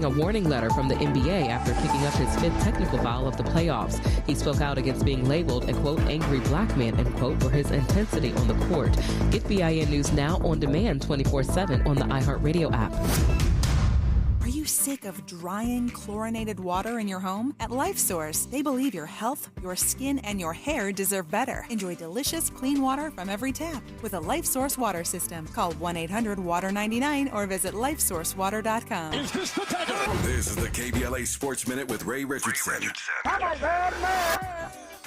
A warning letter from the NBA after picking up his fifth technical foul of the playoffs. He spoke out against being labeled a, quote, angry black man, end quote, for his intensity on the court. Get BIN News now on demand 24/7 on the iHeartRadio app. Are you sick of drying, chlorinated water in your home? At LifeSource, they believe your health, your skin, and your hair deserve better. Enjoy delicious, clean water from every tap with a LifeSource water system. Call 1-800-WATER-99 or visit lifesourcewater.com. Is this the tether? This is the KBLA Sports Minute with Ray Richardson.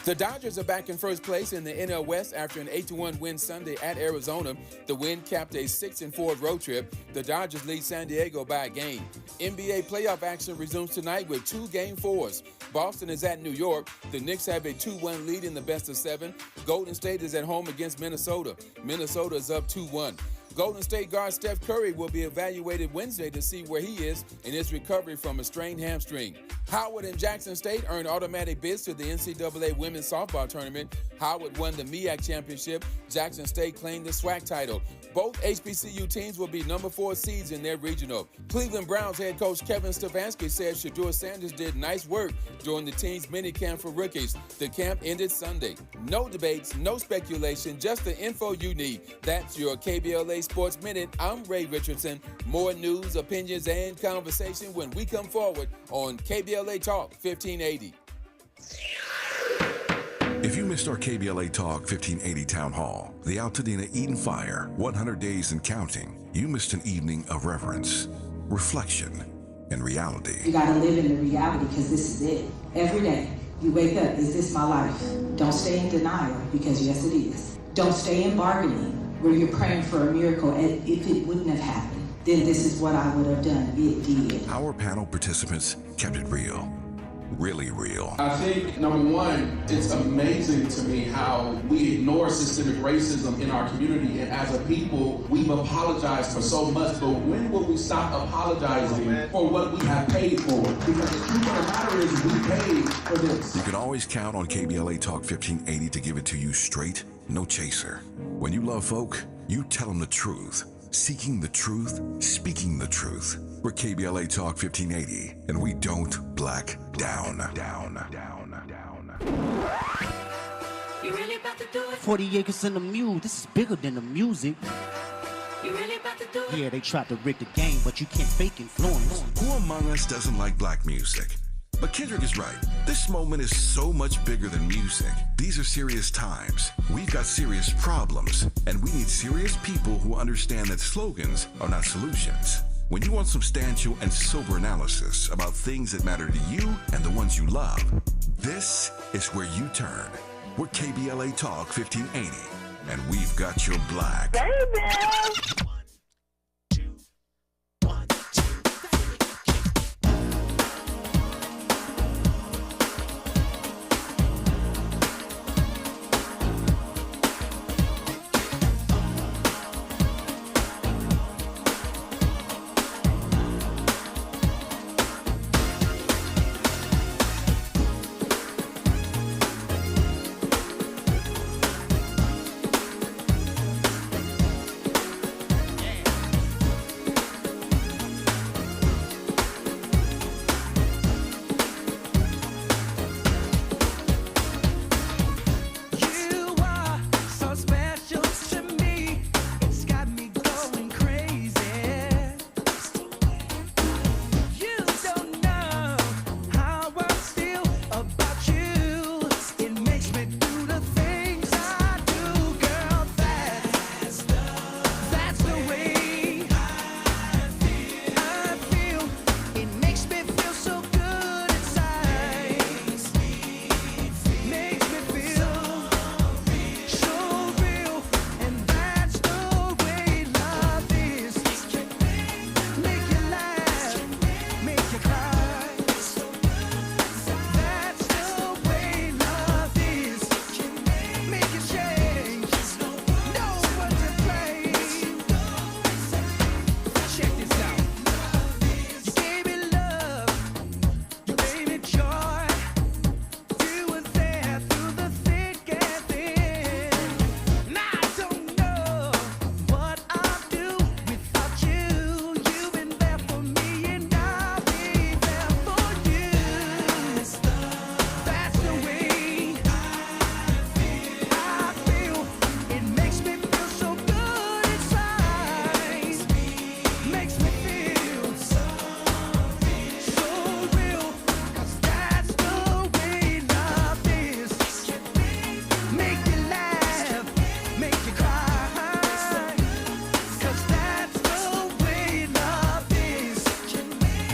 The Dodgers are back in first place in the NL West after an 8-1 win Sunday at Arizona. The win capped a 6-4 road trip. The Dodgers lead San Diego by a game. NBA playoff action resumes tonight with 2 Game 4s. Boston is at New York. The Knicks have a 2-1 lead in the best of 7. Golden State is at home against Minnesota. Minnesota is up 2-1. Golden State guard Steph Curry will be evaluated Wednesday to see where he is in his recovery from a strained hamstring. Howard and Jackson State earned automatic bids to the NCAA women's softball tournament. Howard won the MEAC championship. Jackson State claimed the SWAC title. Both HBCU teams will be number 4 seeds in their regional. Cleveland Browns head coach Kevin Stefanski said Shedeur Sanders did nice work during the team's minicamp for rookies. The camp ended Sunday. No debates, no speculation, just the info you need. That's your KBLA Sports Minute. I'm Ray Richardson. More news, opinions, and conversation when we come forward on KBLA Talk 1580. If you missed our KBLA Talk 1580 Town Hall, the Altadena Eden Fire, 100 Days and Counting, you missed an evening of reverence, reflection, and reality. You gotta live in the reality because this is it. Every day, you wake up, is this my life? Don't stay in denial because yes it is. Don't stay in bargaining where you're praying for a miracle and if it wouldn't have happened, then this is what I would have done. It did. Our panel participants kept it real. Really real. I think, number one, it's amazing to me how we ignore systemic racism in our community, and as a people, we've apologized for so much, but when will we stop apologizing for what we have paid for? Because the truth of the matter is we paid for this. You can always count on KBLA Talk 1580 to give it to you straight, no chaser. When you love folk, you tell them the truth. Seeking the truth, speaking the truth. We're KBLA Talk 1580, and we don't black down. You really about to do it? 40 acres in the mule, this is bigger than the music. You really about to do it? Yeah, they tried to rig the game, but you can't fake influence. Who among us doesn't like black music? But Kendrick is right. This moment is so much bigger than music. These are serious times. We've got serious problems, and we need serious people who understand that slogans are not solutions. When you want substantial and sober analysis about things that matter to you and the ones you love, this is where you turn. We're KBLA Talk 1580, and we've got your black. Baby!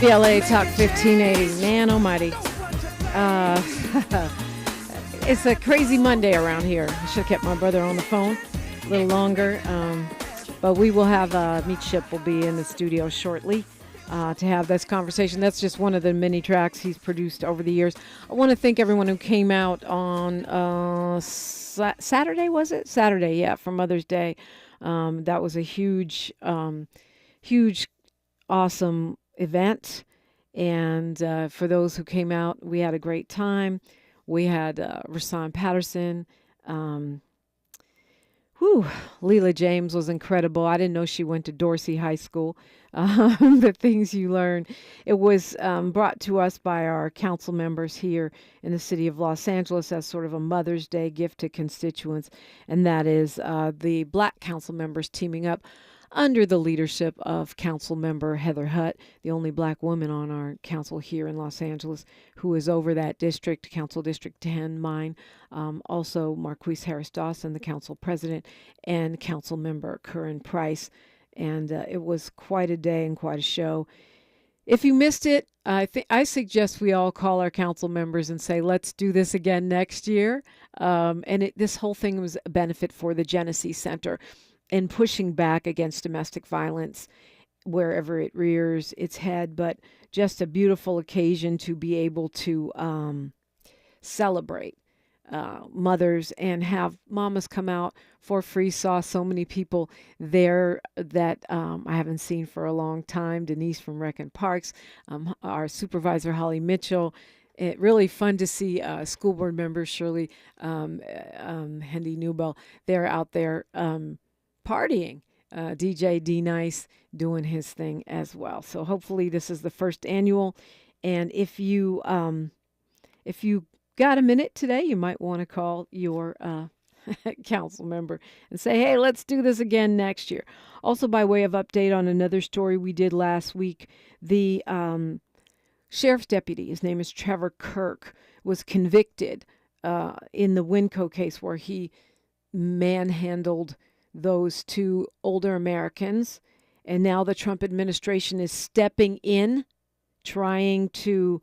KBLA Talk 1580. Man almighty. It's a crazy Monday around here. I should have kept my brother on the phone a little longer. But we will have Meech Shipp will be in the studio shortly to have this conversation. That's just one of the many tracks he's produced over the years. I want to thank everyone who came out on Saturday, was it? Saturday, yeah, for Mother's Day. That was a huge, awesome event. And for those who came out, we had a great time. We had Rasan Patterson. Leela James was incredible. I didn't know she went to Dorsey High School. The things you learn. It was brought to us by our council members here in the city of Los Angeles as sort of a Mother's Day gift to constituents. And that is the Black council members teaming up under the leadership of Council Member Heather Hutt, the only Black woman on our council here in Los Angeles, who is over that district, Council District 10, mine. Also, Marquise Harris Dawson, the council president, and Council Member Curran Price. And it was quite a day and quite a show. If you missed it, I suggest we all call our council members and say, let's do this again next year. This whole thing was a benefit for the Genesee Center and pushing back against domestic violence wherever it rears its head, but just a beautiful occasion to be able to celebrate mothers and have mamas come out for free. Saw so many people there that I haven't seen for a long time. Denise from Rec and Parks, our supervisor, Holly Mitchell. It really fun to see school board members, Shirley Hendy Newbell. They're out there partying. DJ D Nice doing his thing as well. So hopefully this is the first annual. And if you got a minute today, you might want to call your council member and say, hey, let's do this again next year. Also, by way of update on another story we did last week, the sheriff's deputy, his name is Trevor Kirk, was convicted in the Winco case where he manhandled those two older Americans. And now the Trump administration is stepping in, trying to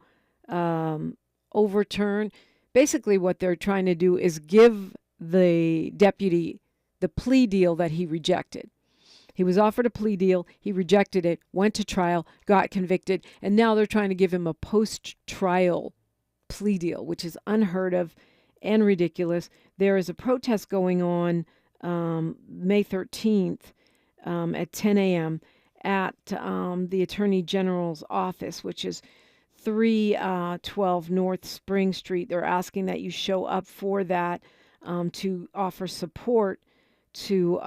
overturn. Basically, what they're trying to do is give the deputy the plea deal that he rejected. He was offered a plea deal. He rejected it, went to trial, got convicted, and now they're trying to give him a post-trial plea deal, which is unheard of and ridiculous. There is a protest going on May 13th at 10 a.m. at the Attorney General's office, which is 312 North Spring Street. They're asking that you show up for that to offer support to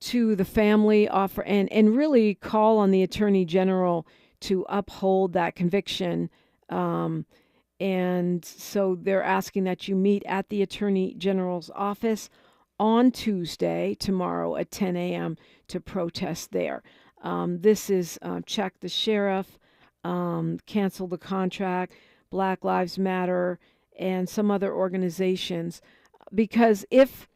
the family, offer and really call on the Attorney General to uphold that conviction. And so they're asking that you meet at the Attorney General's office on Tuesday, tomorrow at 10 a.m. to protest there. This is Check the Sheriff, Cancel the Contract, Black Lives Matter, and some other organizations. Because if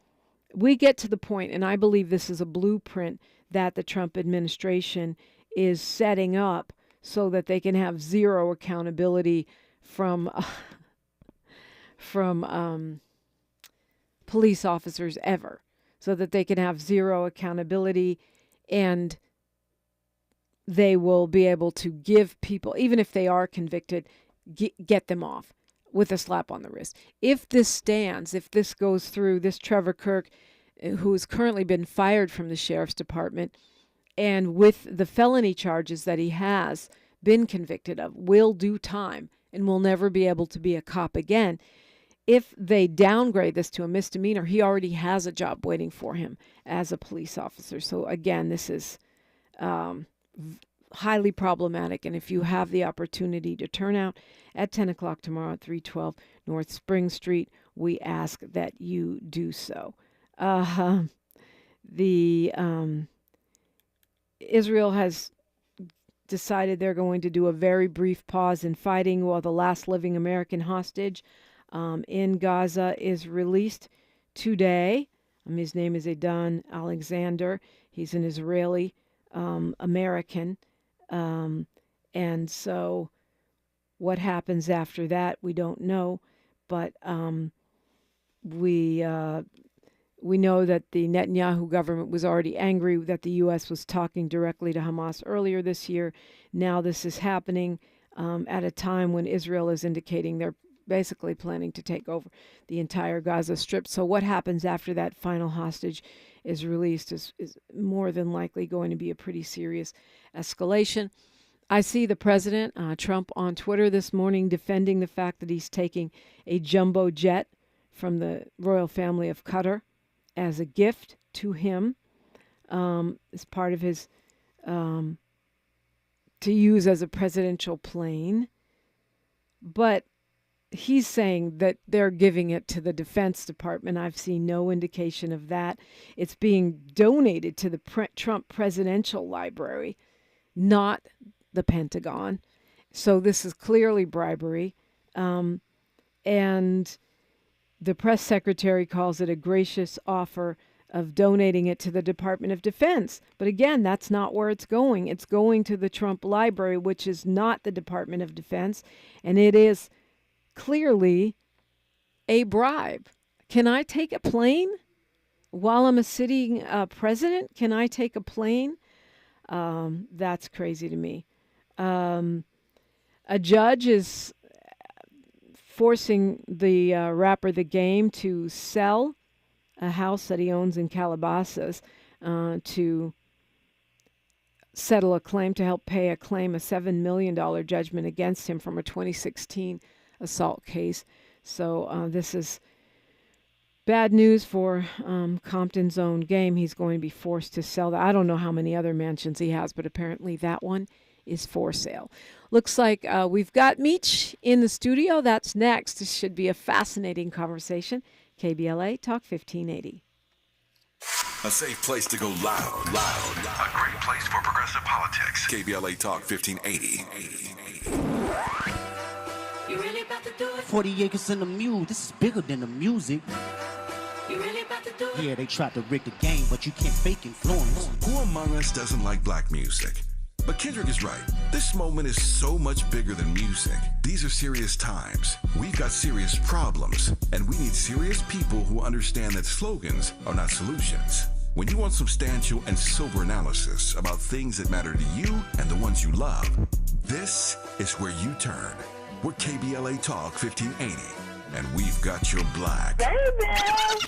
we get to the point, and I believe this is a blueprint that the Trump administration is setting up so that they can have zero accountability from police officers ever, so that they can have zero accountability, and they will be able to give people, even if they are convicted, get them off with a slap on the wrist. If this stands, if this goes through, this Trevor Kirk, who has currently been fired from the sheriff's department, and with the felony charges that he has been convicted of, will do time and will never be able to be a cop again. If they downgrade this to a misdemeanor, he already has a job waiting for him as a police officer. So again, this is highly problematic. And if you have the opportunity to turn out at 10 o'clock tomorrow at 312 North Spring Street, we ask that you do so. Israel has decided they're going to do a very brief pause in fighting while the last living American hostage in Gaza is released today. His name is Adan Alexander. He's an Israeli American. And so what happens after that, we don't know. But we know that the Netanyahu government was already angry that the U.S. was talking directly to Hamas earlier this year. Now this is happening at a time when Israel is indicating they're basically planning to take over the entire Gaza Strip. So what happens after that final hostage is released is more than likely going to be a pretty serious escalation. I see the president, Trump, on Twitter this morning defending the fact that he's taking a jumbo jet from the royal family of Qatar as a gift to him, as part of his, to use as a presidential plane. But he's saying that they're giving it to the Defense Department. I've seen no indication of that. It's being donated to the Trump Presidential Library, not the Pentagon. So this is clearly bribery. And the press secretary calls it a gracious offer of donating it to the Department of Defense. But again, that's not where it's going. It's going to the Trump Library, which is not the Department of Defense. And it is clearly a bribe. Can I take a plane while I'm a sitting president? Can I take a plane? That's crazy to me. A judge is forcing the rapper The Game to sell a house that he owns in Calabasas to settle a claim, to help pay a claim, a $7 million judgment against him from a 2016 assault case. So this is bad news for Compton's own Game. He's going to be forced to sell that. I don't know how many other mansions he has, but apparently that one is for sale. Looks like we've got Meech in the studio. That's next. This should be a fascinating conversation. KBLA Talk 1580. A safe place to go loud. A great place for progressive politics. KBLA Talk 1580. You really about to do it? 40 acres and a mule, this is bigger than the music. You really about to do it? Yeah, they tried to rig the game, but you can't fake influence. Who among us doesn't like black music? But Kendrick is right. This moment is so much bigger than music. These are serious times. We've got serious problems, and we need serious people who understand that slogans are not solutions. When you want substantial and sober analysis about things that matter to you and the ones you love, this is where you turn. We're KBLA Talk 1580, and we've got your black.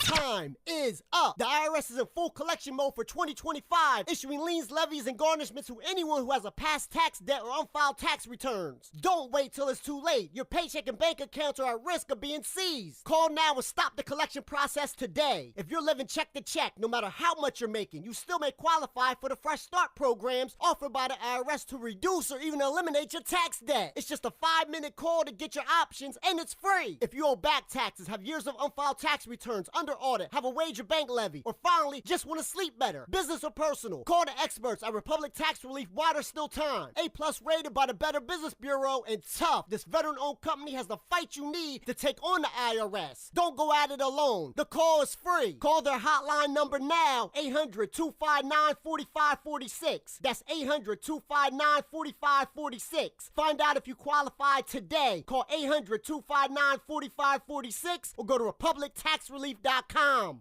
Time is up. The IRS is in full collection mode for 2025, issuing liens, levies, and garnishments to anyone who has a past tax debt or unfiled tax returns. Don't wait till it's too late. Your paycheck and bank accounts are at risk of being seized. Call now and stop the collection process today. If you're living check to check, no matter how much you're making, you still may qualify for the Fresh Start programs offered by the IRS to reduce or even eliminate your tax debt. It's just a 5-minute call to get your options, and it's free. If you owe back taxes, have years of unfiled tax returns, under audit, have a wage or bank levy, or finally just want to sleep better, business or personal, call the experts at Republic Tax Relief while there's still time. A+ rated by the Better Business Bureau, and tough. This veteran-owned company has the fight you need to take on the IRS. Don't go at it alone. The call is free. Call their hotline number now, 800-259-4546. That's 800-259-4546. Find out if you qualify today. Call 800-259-4546 or go to republictaxrelief.com.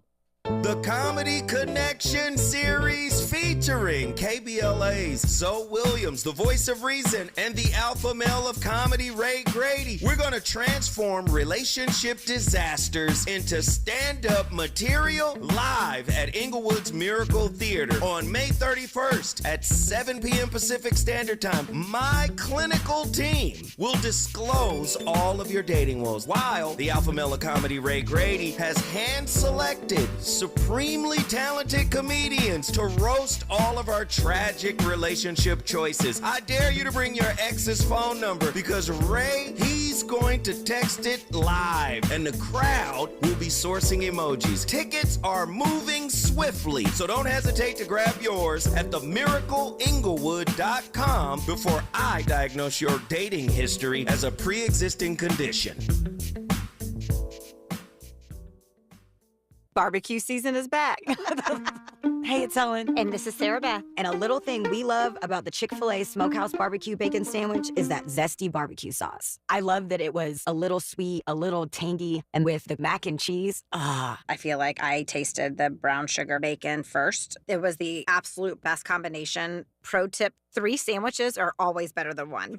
The Comedy Connection series featuring KBLA's Zoe Williams, the voice of reason, and the alpha male of comedy, Ray Grady. We're going to transform relationship disasters into stand-up material live at Inglewood's Miracle Theater on May 31st at 7 p.m. Pacific Standard Time. My clinical team will disclose all of your dating woes, while the alpha male of comedy, Ray Grady, has hand-selected supremely talented comedians to roast all of our tragic relationship choices. I dare you to bring your ex's phone number, because Ray, he's going to text it live, and the crowd will be sourcing emojis. Tickets are moving swiftly, so don't hesitate to grab yours at themiracleinglewood.com before I diagnose your dating history as a pre-existing condition. Barbecue season is back. Hey, it's Ellen. And this is Sarah Beth. And a little thing we love about the Chick-fil-A Smokehouse Barbecue Bacon Sandwich is that zesty barbecue sauce. I love that it was a little sweet, a little tangy, and with the mac and cheese, I feel like I tasted the brown sugar bacon first. It was the absolute best combination. Pro tip, 3 sandwiches are always better than 1.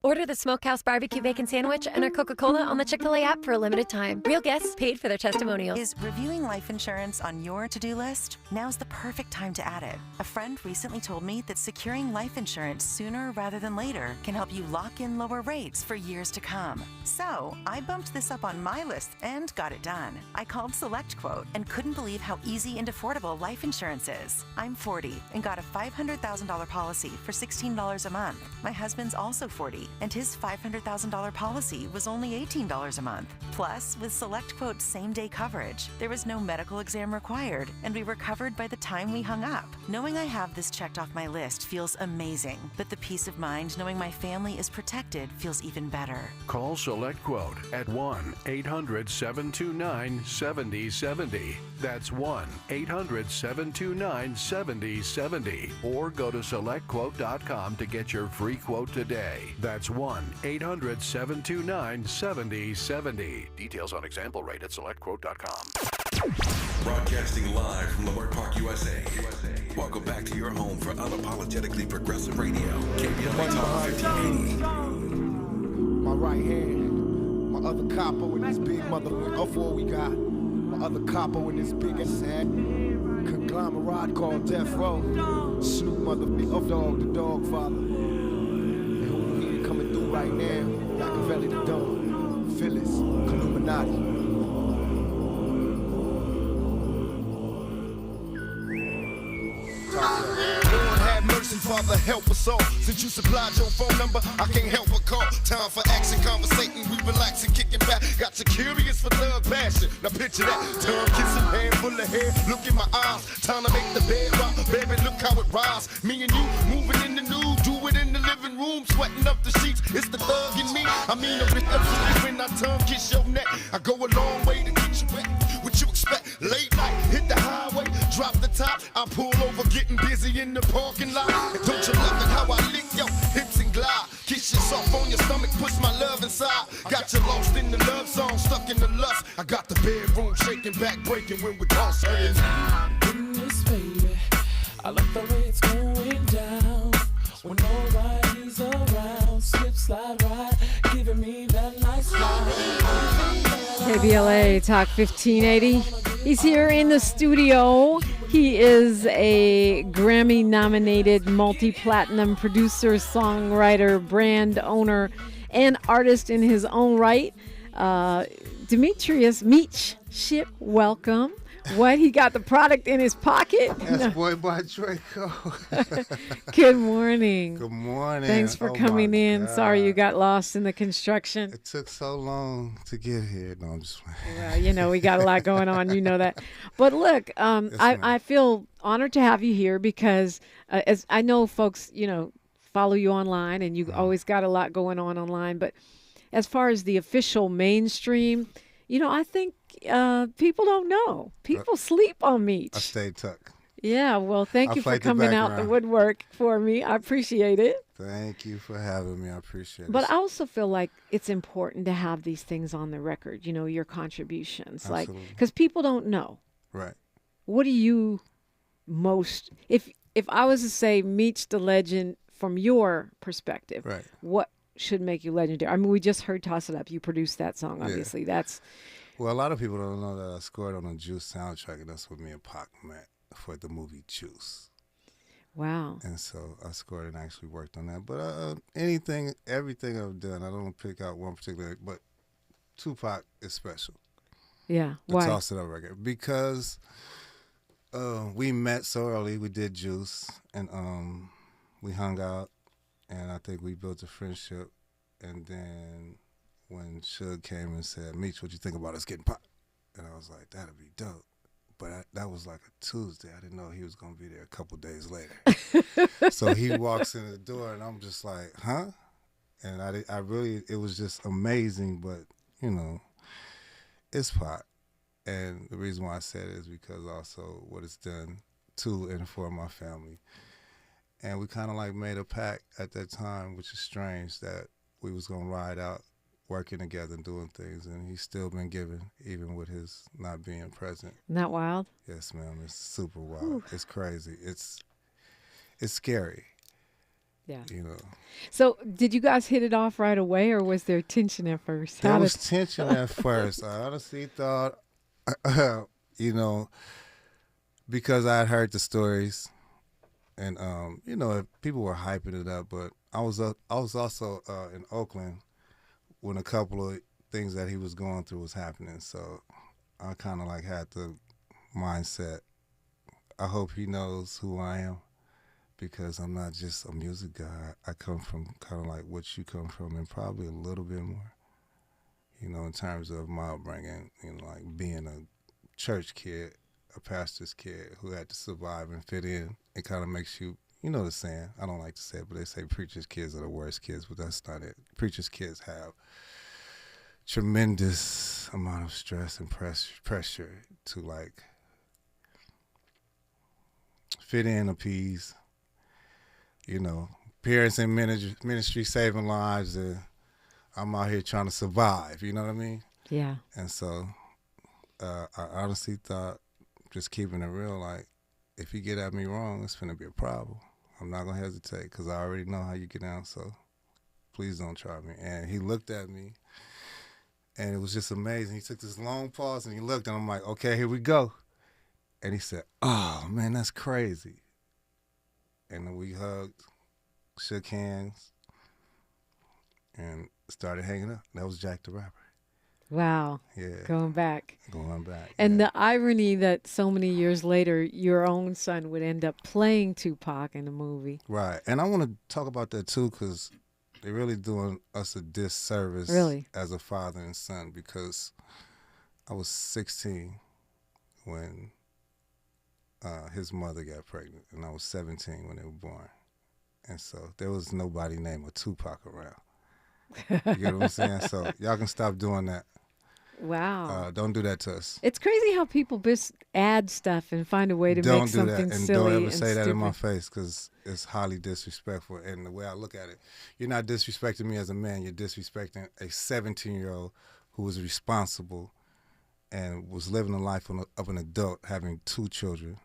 Order the Smokehouse Barbecue Bacon Sandwich and our Coca-Cola on the Chick-fil-A app for a limited time. Real guests paid for their testimonials. Is reviewing life insurance on your to-do list? Now's the perfect time to add it. A friend recently told me that securing life insurance sooner rather than later can help you lock in lower rates for years to come. So I bumped this up on my list and got it done. I called SelectQuote and couldn't believe how easy and affordable life insurance is. I'm 40 and got a $500,000 policy for $16 a month. My husband's also 40 and his $500,000 policy was only $18 a month. Plus, with SelectQuote's same-day coverage, there was no medical exam required, and we were covered by the time we hung up. Knowing I have this checked off my list feels amazing, but the peace of mind knowing my family is protected feels even better. Call SelectQuote at 1-800-729-7070. That's 1-800-729-7070. Or go to SelectQuote.com to get your free quote today. That's 1-800-729-7070. Details on example rate at SelectQuote.com. Broadcasting live from Leimert Park, USA. Welcome back to your home for unapologetically progressive radio. KBLA Talk 1580. My right hand, my other capo in this big motherfucker. Of all we got, my other capo in this big ass conglomerate called Death Row. Snoop motherfucker, of Dog, the Dog Father. And who we here coming through right now? Machiavelli the Dog, Phyllis, Illuminati. Lord have mercy, Father, help us all. Since you supplied your phone number, I can't help but call. Time for action, conversating, we relaxing, kicking back. Got you curious for thug passion. Now picture that, tongue kissing, handful of hair. Look in my eyes, time to make the bed rock. Baby, look how it rise. Me and you moving in the nude, do it in the living room, sweating up the sheets. It's the thug in me. I mean, I'm absolutely when I tongue kiss your neck. I go a long way to get you wet. What you expect? Late night, hit the highway, drop the top. I pull over, getting busy in the parking lot. And don't you love it how I lick your hips and glide? Kiss you soft on your stomach, push my love inside. Got you lost in the love song, stuck in the lust. I got the bedroom shaking, back breaking when we toss her in. Goodness, baby, I love the way it's going down. When nobody's around, slip, slide, ride, giving me that nice slide. KBLA Talk 1580. He's here in the studio. He is a Grammy-nominated multi-platinum producer, songwriter, brand owner, and artist in his own right. Demetrius Meech Shipp, welcome. What? He got the product in his pocket? That's boy by Draco. Good morning. Good morning. Thanks for coming in. God. Sorry you got lost in the construction. It took so long to get here. No, I'm just Well, you know, we got a lot going on. You know that. But look, I feel honored to have you here because as I know folks, you know, follow you online and you always got a lot going on online. But as far as the official mainstream, you know, I think people don't know. People sleep on Meech. I stayed tucked. Yeah, well, thank you for coming out the woodwork for me. I appreciate it. Thank you for having me. I appreciate it. But I also feel like it's important to have these things on the record, you know, your contributions. Absolutely. Like, because people don't know. Right. What do you most, if I was to say Meech the Legend from your perspective, right, what should make you legendary? I mean, we just heard Toss It Up. You produced that song, obviously. Yeah. That's... Well, a lot of people don't know that I scored on a Juice soundtrack, and that's what me and Pac met for the movie Juice. Wow. And so I scored and actually worked on that. But everything I've done, I don't pick out one particular, but Tupac is special. Yeah. The Why? Toss It Up record. Because we met so early, we did Juice, and we hung out, and I think we built a friendship, and then when Suge came and said, Meech, what you think about us getting pop? And I was like, that'd be dope. But that was like a Tuesday. I didn't know he was going to be there a couple days later. So he walks in the door, and I'm just like, huh? And I really, it was just amazing, but, you know, it's pop. And the reason why I said it is because also what it's done to and for my family. And we kind of like made a pact at that time, which is strange, that we was going to ride out working together and doing things. And he's still been giving, even with his not being present. Isn't that wild? Yes, ma'am. It's super wild. Whew. It's crazy. It's scary. Yeah. You know. So did you guys hit it off right away, or was there tension at first? There was tension at first. I honestly thought, you know, because I had heard the stories, and you know, people were hyping it up. But I was also in Oakland when a couple of things that he was going through was happening. So I kind of like had the mindset, I hope he knows who I am, because I'm not just a music guy. I come from kind of like what you come from, and probably a little bit more, you know, in terms of my upbringing, you know, like being a church kid, a pastor's kid who had to survive and fit in. It kind of makes you, you know the saying, I don't like to say it, but they say preachers' kids are the worst kids, but that's not it. Preachers' kids have tremendous amount of stress and pressure to like fit in, appease, you know, parents in ministry saving lives, and I'm out here trying to survive, you know what I mean? Yeah. And so I honestly thought, just keeping it real, like, if you get at me wrong, it's going to be a problem. I'm not going to hesitate, because I already know how you get down, so please don't try me. And he looked at me, and it was just amazing. He took this long pause, and he looked, and I'm like, okay, here we go. And he said, oh, man, that's crazy. And then we hugged, shook hands, and started hanging up. That was Jack the Rapper. Wow. Yeah. Going back. And yeah. the irony that so many years later, your own son would end up playing Tupac in the movie. Right. And I want to talk about that, too, because they're really doing us a disservice as a father and son, because I was 16 when his mother got pregnant, and I was 17 when they were born. And so there was nobody named Tupac around. You get what I'm saying? So y'all can stop doing that. Wow. Don't do that to us. It's crazy how people just add stuff and find a way to make something silly. And silly. don't ever say that stupid. in my face, because it's highly disrespectful. And the way I look at it, you're not disrespecting me as a man. You're disrespecting a 17-year-old who was responsible and was living a life of an adult, having 2 children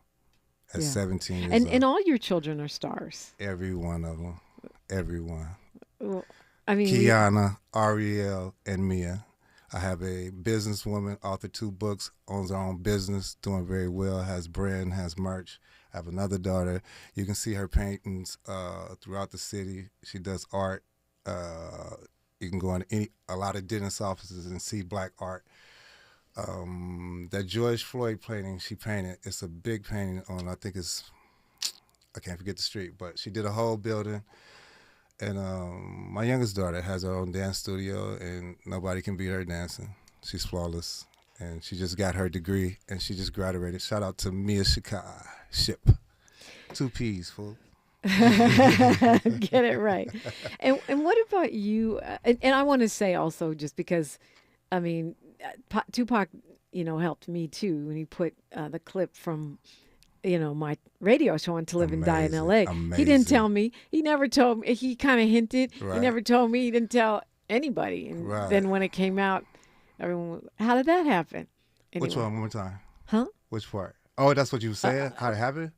at 17 years old. And all your children are stars. Every one of them. Everyone. Well, I mean, Kiana, Ariel, and Mia. I have a businesswoman, authored 2 books, owns her own business, doing very well, has brand, has merch. I have another daughter. You can see her paintings throughout the city. She does art. You can go in a lot of dentist offices and see black art. That George Floyd painting she painted, it's a big painting on, I can't forget the street, but she did a whole building. And my youngest daughter has her own dance studio, and nobody can beat her dancing. She's flawless, and she just got her degree, and she just graduated. Shout out to Mia Shipp. 2 P's, fool. Get it right. And what about you? And I want to say also, just because, I mean, Tupac, you know, helped me too when he put the clip from, you know, my radio show on To Live and Die in L.A. Amazing. He didn't tell me. He never told me. He kind of hinted. Right. He never told me. He didn't tell anybody. And then when it came out, everyone, how did that happen? Anyway. Which one more time? Huh? Which part? Oh, that's what you said? How it happened?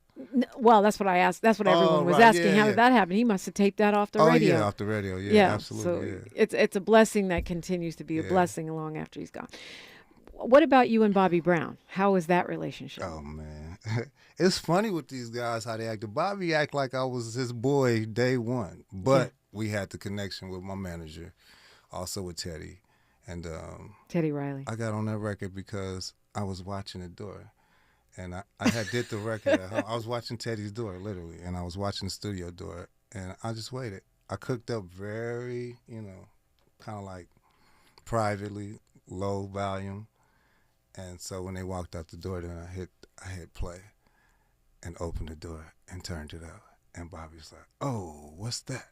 Well, that's what I asked. That's what everyone was asking. How did that happen? He must have taped that off the radio. Oh, yeah, off the radio. Yeah, absolutely. So it's a blessing that continues to be a blessing long after he's gone. What about you and Bobby Brown? How was that relationship? Oh, man. It's funny with these guys, how they acted. Bobby act like I was his boy day one. But we had the connection with my manager, also with Teddy. And Teddy Riley. I got on that record because I was watching the door. And I had did the record at home. I was watching Teddy's door, literally. And I was watching the studio door. And I just waited. I cooked up very, you know, kind of like privately, low volume. And so when they walked out the door, then I hit play and opened the door and turned it up. And Bobby was like, oh, what's that?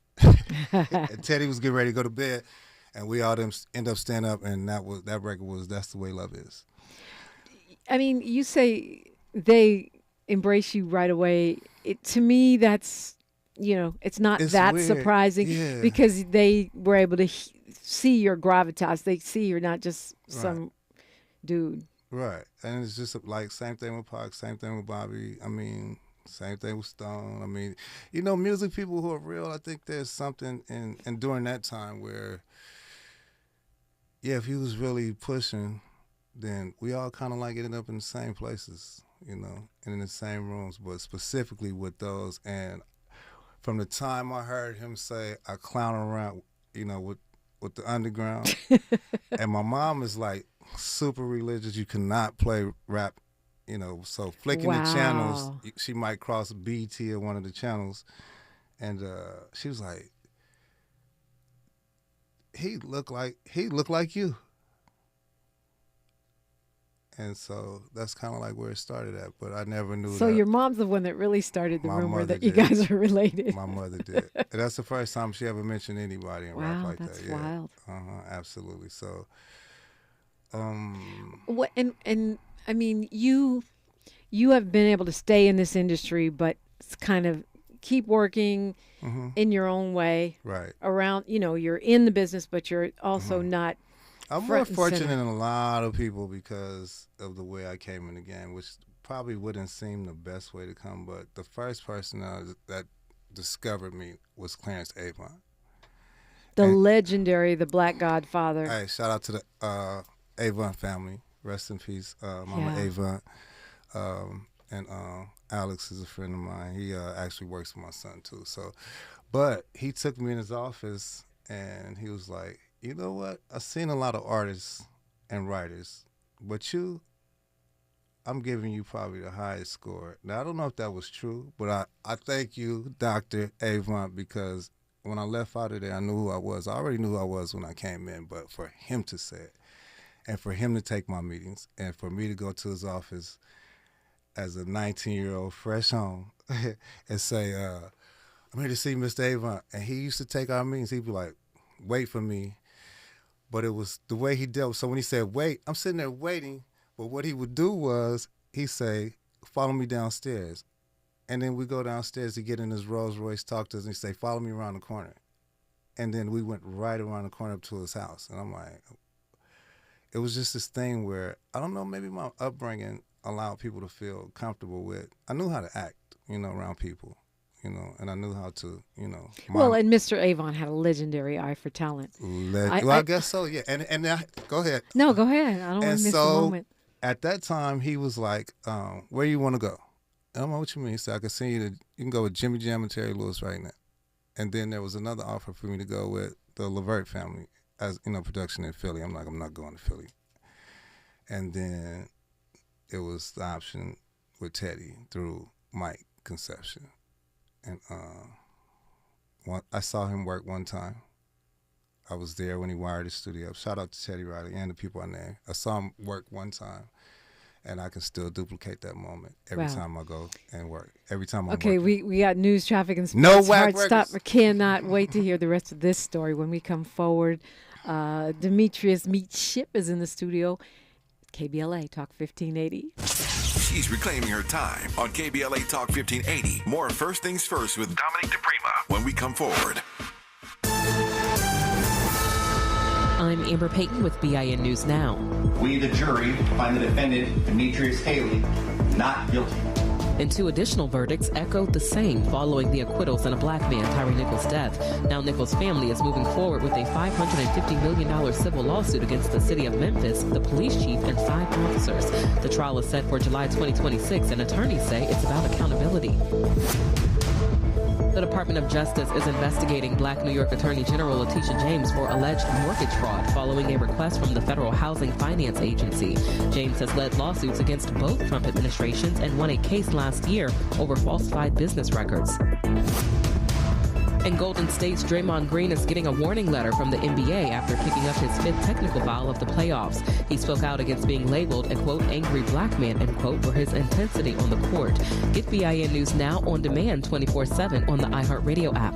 And Teddy was getting ready to go to bed. And we all end up standing up, and that record was That's the Way Love Is. I mean, you say they embrace you right away, to me, that's, it's not that weird. surprising because they were able to see your gravitas. They see you're not just some dude. Right. And it's just like same thing with Pac, same thing with Bobby. I mean, same thing with Stone. I mean, music people who are real, I think there's something in during that time where, if he was really pushing, then we all kind of like ended up in the same places, and in the same rooms, but specifically with those. And from the time I heard him say, I clown around, with the underground, and my mom is like super religious. You cannot play rap, so flicking the channels, she might cross BT or one of the channels. And she was like, he looked like you. And so that's kind of like where it started at, but I never knew So that. your mom's the one that really started the rumor that you guys are related. My mother did. And that's the first time she ever mentioned anybody in rap like that's that. Yeah. Wild. Absolutely. So, what and I mean, you have been able to stay in this industry, but kind of keep working in your own way. Right. Around, you're in the business, but you're also not. I'm more fortunate than a lot of people because of the way I came in the game, which probably wouldn't seem the best way to come. But the first person that discovered me was Clarence Avant. The legendary, the Black Godfather. Hey, shout out to the Avant family. Rest in peace, Mama Avant. And Alex is a friend of mine. He actually works with my son too. So, but he took me in his office and he was like, you know what? I've seen a lot of artists and writers, but I'm giving you probably the highest score. Now, I don't know if that was true, but I thank you, Dr. Avant, because when I left out of there, I knew who I was. I already knew who I was when I came in, but for him to say it, and for him to take my meetings, and for me to go to his office as a 19-year-old fresh home and say, I'm here to see Mr. Avant. And he used to take our meetings. He'd be like, wait for me. But it was the way he dealt. So when he said, wait, I'm sitting there waiting. But what he would do was he'd say, follow me downstairs. And then we go downstairs to get in his Rolls Royce, talk to us, and he'd say, follow me around the corner. And then we went right around the corner up to his house. And I'm like, it was just this thing where, I don't know, maybe my upbringing allowed people to feel comfortable with. I knew how to act, around people. And I knew how to, Well, and Mr. Avant had a legendary eye for talent. I guess so, yeah. And go ahead. No, go ahead. I don't want to miss the moment. At that time, he was like, where you want to go? And I'm like, what you mean? He said, I can send you you can go with Jimmy Jam and Terry Lewis right now. And then there was another offer for me to go with the Levert family as, production in Philly. I'm like, I'm not going to Philly. And then it was the option with Teddy through Mike Conception. And I saw him work one time. I was there when he wired his studio up. Shout out to Teddy Riley and the people I named. I saw him work one time, and I can still duplicate that moment every time I go and work. Every time I'm working. we got news, traffic, and sports. No whack Hard stop. I cannot wait to hear the rest of this story when we come forward. Demetrius Meech Shipp is in the studio. KBLA Talk 1580. She's reclaiming her time on KBLA Talk 1580. More First Things First with Dominique DiPrima when we come forward. I'm Amber Payton with BIN News Now. We, the jury, find the defendant, Demetrius Haley, not guilty. And two additional verdicts echoed the same following the acquittals in a black man, Tyree Nichols' death. Now Nichols' family is moving forward with a $550 million civil lawsuit against the city of Memphis, the police chief, and 5 officers. The trial is set for July 2026, and attorneys say it's about accountability. The Department of Justice is investigating Black New York Attorney General Letitia James for alleged mortgage fraud following a request from the Federal Housing Finance Agency. James has led lawsuits against both Trump administrations and won a case last year over falsified business records. And Golden State's Draymond Green is getting a warning letter from the NBA after picking up his 5th technical foul of the playoffs. He spoke out against being labeled a, quote, angry black man, end quote, for his intensity on the court. Get BIN News Now on demand 24/7 on the iHeartRadio app.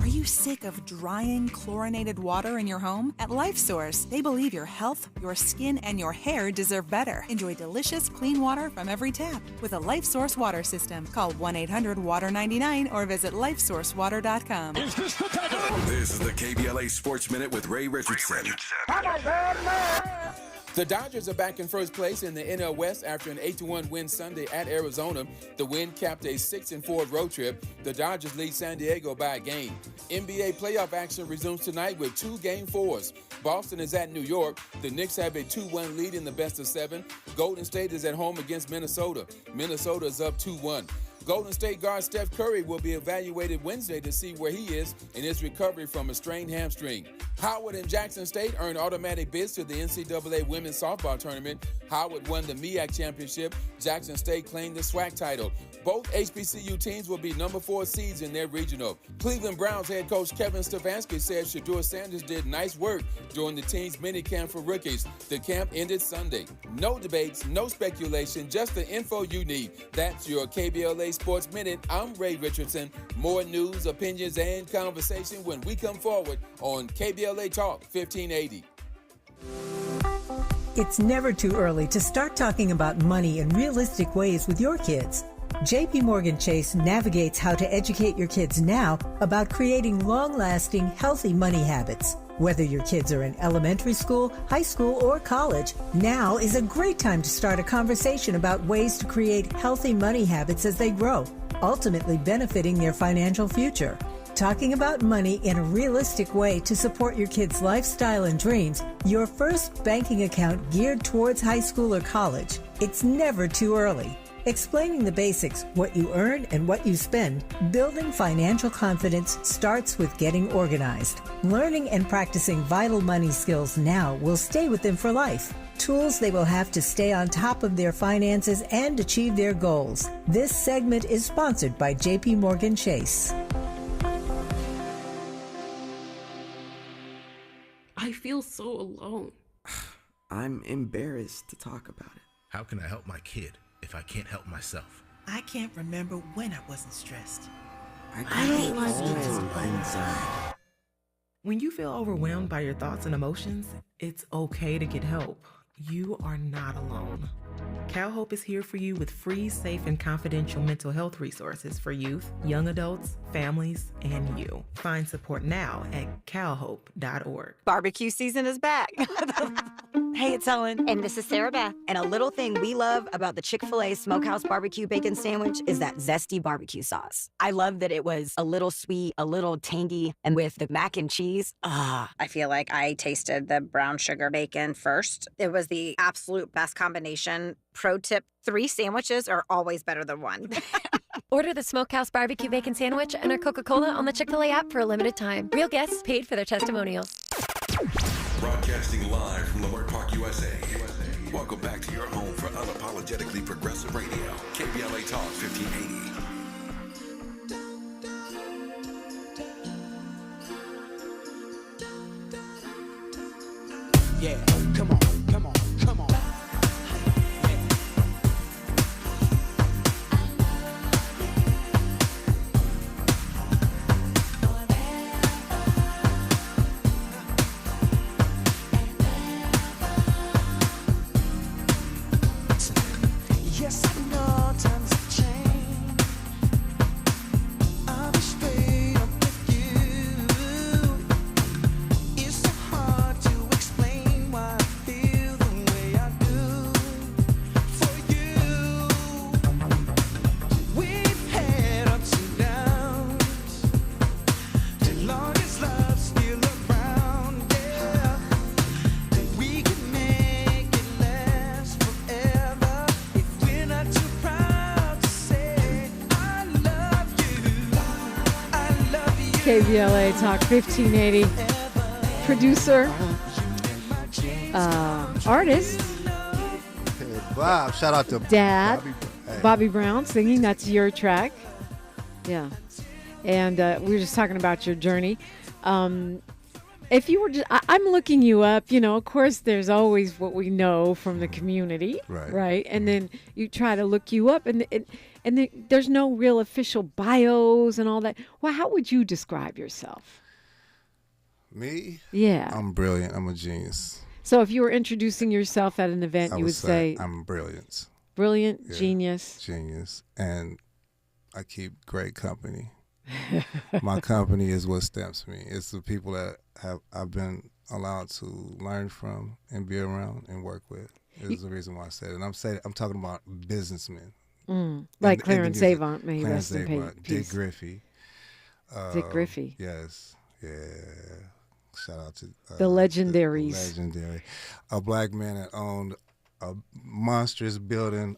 Are you sick of drying chlorinated water in your home? At LifeSource, they believe your health, your skin, and your hair deserve better. Enjoy delicious, clean water from every tap with a LifeSource water system. Call 1-800-WATER-99 or visit lifesourcewater.com. This is the KBLA Sports Minute with Ray Richardson. The Dodgers are back in first place in the NL West after an 8-1 win Sunday at Arizona. The win capped a 6-4 road trip. The Dodgers lead San Diego by a game. NBA playoff action resumes tonight with 2 Game 4s. Boston is at New York. The Knicks have a 2-1 lead in the best of 7. Golden State is at home against Minnesota. Minnesota is up 2-1. Golden State guard Steph Curry will be evaluated Wednesday to see where he is in his recovery from a strained hamstring. Howard and Jackson State earned automatic bids to the NCAA Women's Softball Tournament. Howard won the MEAC Championship. Jackson State claimed the SWAC title. Both HBCU teams will be number 4 seeds in their regional. Cleveland Browns head coach Kevin Stefanski said Shedeur Sanders did nice work during the team's minicamp for rookies. The camp ended Sunday. No debates, no speculation, just the info you need. That's your KBLA Sports Minute. I'm Ray Richardson. More news, opinions, and conversation when we come forward on KBLA Talk 1580. It's never too early to start talking about money in realistic ways with your kids. JP Morgan Chase navigates how to educate your kids now about creating long-lasting, healthy money habits. Whether your kids are in elementary school, high school, or college, now is a great time to start a conversation about ways to create healthy money habits as they grow, ultimately benefiting their financial future. Talking about money in a realistic way to support your kids' lifestyle and dreams, your first banking account geared towards high school or college. It's never too early. Explaining the basics, what you earn and what you spend, building financial confidence starts with getting organized. Learning and practicing vital money skills now will stay with them for life. Tools they will have to stay on top of their finances and achieve their goals. This segment is sponsored by JP Morgan Chase. I feel so alone. I'm embarrassed to talk about it. How can I help my kid if I can't help myself? I can't remember when I wasn't stressed. I don't like it inside. When you feel overwhelmed by your thoughts and emotions, it's okay to get help. You are not alone. CalHope is here for you with free, safe, and confidential mental health resources for youth, young adults, families, and you. Find support now at calhope.org. Barbecue season is back. Hey, it's Ellen. And this is Sarah Beth. And a little thing we love about the Chick-fil-A Smokehouse Barbecue Bacon Sandwich is that zesty barbecue sauce. I love that it was a little sweet, a little tangy, and with the mac and cheese, I feel like I tasted the brown sugar bacon first. It was the absolute best combination. Pro tip, 3 sandwiches are always better than 1. Order the Smokehouse Barbecue Bacon Sandwich and our Coca-Cola on the Chick-fil-A app for a limited time. Real guests paid for their testimonials. Broadcasting live from Leimert Park, USA. Welcome back to your home for unapologetically progressive radio. KBLA Talk 1580. Yeah, come on, come on, come on. Yes, I know times have changed. I'll be straight up with you. It's so hard to explain why I feel the way I do for you. We've had ups and downs. The longest love's still around, yeah. We can make it last forever if we're not too proud to say I love you. I love you. KBLA Talk 1580. Producer, artist, Hey, Bob, shout out to dad, Hey. Bobby Brown singing. That's your track. Yeah. And we were just talking about your journey. If you were just, I'm looking you up, you know, of course, there's always what we know from the community. Right. Right. And then you try to look you up. And And there's no real official bios and all that. Well, how would you describe yourself? Me? Yeah. I'm brilliant. I'm a genius. So if you were introducing yourself at an event, you would say I'm brilliant. Brilliant, Yeah, genius. Genius. And I keep great company. My company is what stamps me. It's the people that I've been allowed to learn from and be around and work with. Is the reason why I said it. I'm talking about businessmen. Like Clarence Avant, may he rest in peace. Dick Griffey. Dick Griffey. Yes. Yeah. Shout out to the legendaries. Legendary. A black man that owned a monstrous building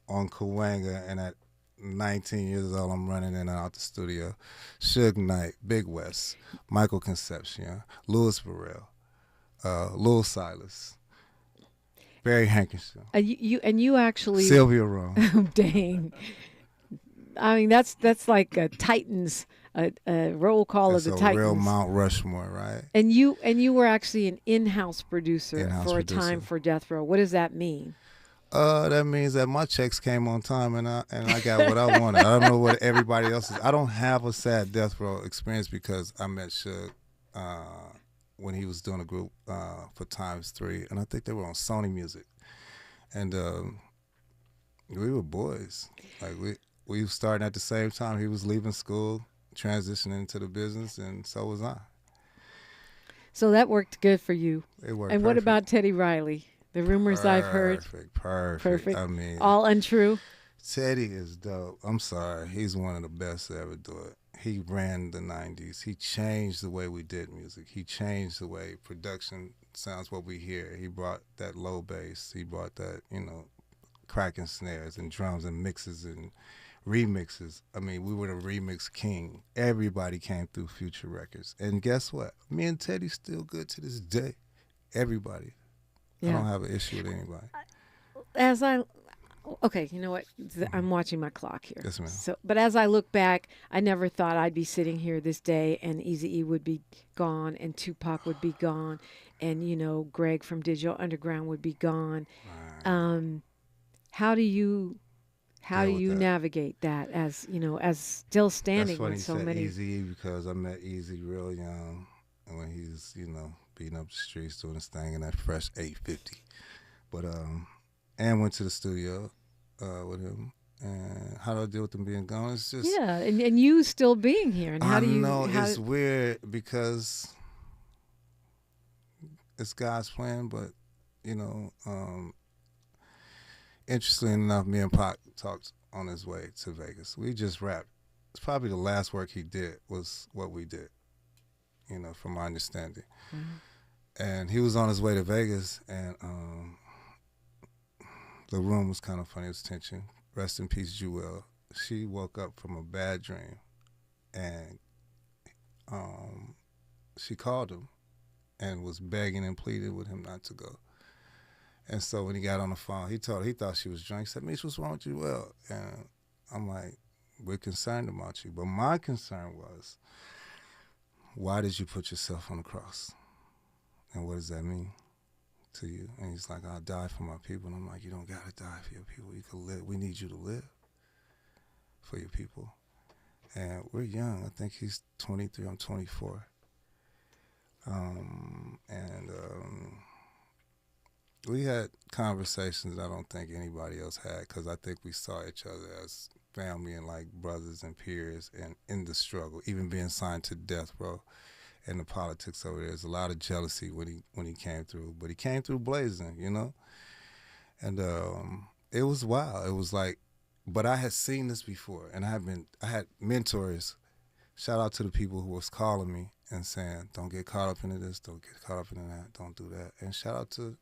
on Cahuenga, and at 19 years old, I'm running in and out the studio. Suge Knight, Big West, Michael Concepcion, Louis Varel, Lil Silas, Barry Hankerson. You actually Sylvia Rome. Oh, dang. I mean, that's like a Titans, a roll call of the Titans. Real Mount Rushmore, right? And you were actually an in-house producer a time for Death Row. What does that mean? That means that my checks came on time and I got what I wanted. I don't know what everybody else is. I don't have a sad Death Row experience because I met Suge when he was doing a group for Times 3, and I think they were on Sony Music, and we were boys. Like we were starting at the same time. He was leaving school, transitioning into the business, and so was I. So that worked good for you. It worked. And perfect. what about Teddy Riley? The rumors I've heard. Perfect. I mean, all untrue. Teddy is dope. I'm sorry. He's one of the best to ever do it. He ran the 90s. He changed the way we did music. He changed the way production sounds what we hear. He brought that low bass. He brought that, cracking snares and drums and mixes and remixes. I mean, we were the remix king. Everybody came through Future Records. And guess what? Me and Teddy's still good to this day. Everybody. Yeah. I don't have an issue with anybody. Okay, you know what? I'm watching my clock here. Yes, ma'am. But as I look back, I never thought I'd be sitting here this day and Eazy-E would be gone and Tupac would be gone and, Greg from Digital Underground would be gone. Right. How do you navigate that as still standing with so many? That's funny you said Eazy-E because I met Eazy real young when he was, beating up the streets doing his thing in that fresh 850. But and went to the studio with him. And how do I deal with him being gone? It's just and you still being here. And how do you? I know it's weird because it's God's plan, but interestingly enough, me and Pac talked on his way to Vegas. We just rapped. It's probably the last work he did was what we did. From my understanding. Mm-hmm. And he was on his way to Vegas, and the room was kind of funny. It was tension. Rest in peace, Jewel. She woke up from a bad dream, and she called him and was begging and pleading with him not to go. And so when he got on the phone, he thought she was drunk. He said, Meech, what's wrong with Jewel? And I'm like, we're concerned about you. But my concern was, why did you put yourself on the cross? And what does that mean to you? And he's like, I'll die for my people. And I'm like, you don't got to die for your people. You can live. We need you to live for your people. And we're young. I think he's 23. I'm 24. We had conversations I don't think anybody else had because I think we saw each other as family and like brothers and peers and in the struggle, even being signed to Death Row and the politics over there. There's a lot of jealousy when he came through, but he came through blazing, and it was wild. It was like, but I had seen this before, and I had mentors. Shout out to the people who was calling me and saying, don't get caught up into this, don't get caught up into that, don't do that. And shout out to,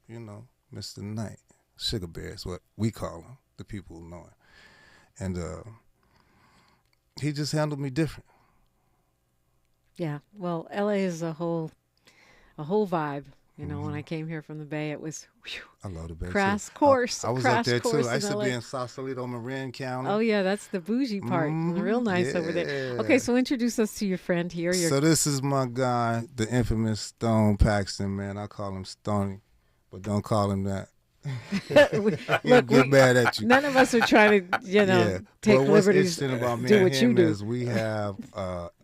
Mr. Knight, Sugar Bear is what we call him, the people who know him. And he just handled me different. Yeah, well, LA is a whole vibe. When I came here from the Bay, it was I love the Bay crash too. course. I was up there too. I used to be in Sausalito, Marin County. Oh yeah, that's the bougie part. Real nice over there. Okay, so introduce us to your friend here. So this is my guy, the infamous Stone Paxton, man. I call him Stoney, but don't call him that. Look, get mad at you. None of us are trying to, take what's liberties. interesting about me do and what him you do. is we have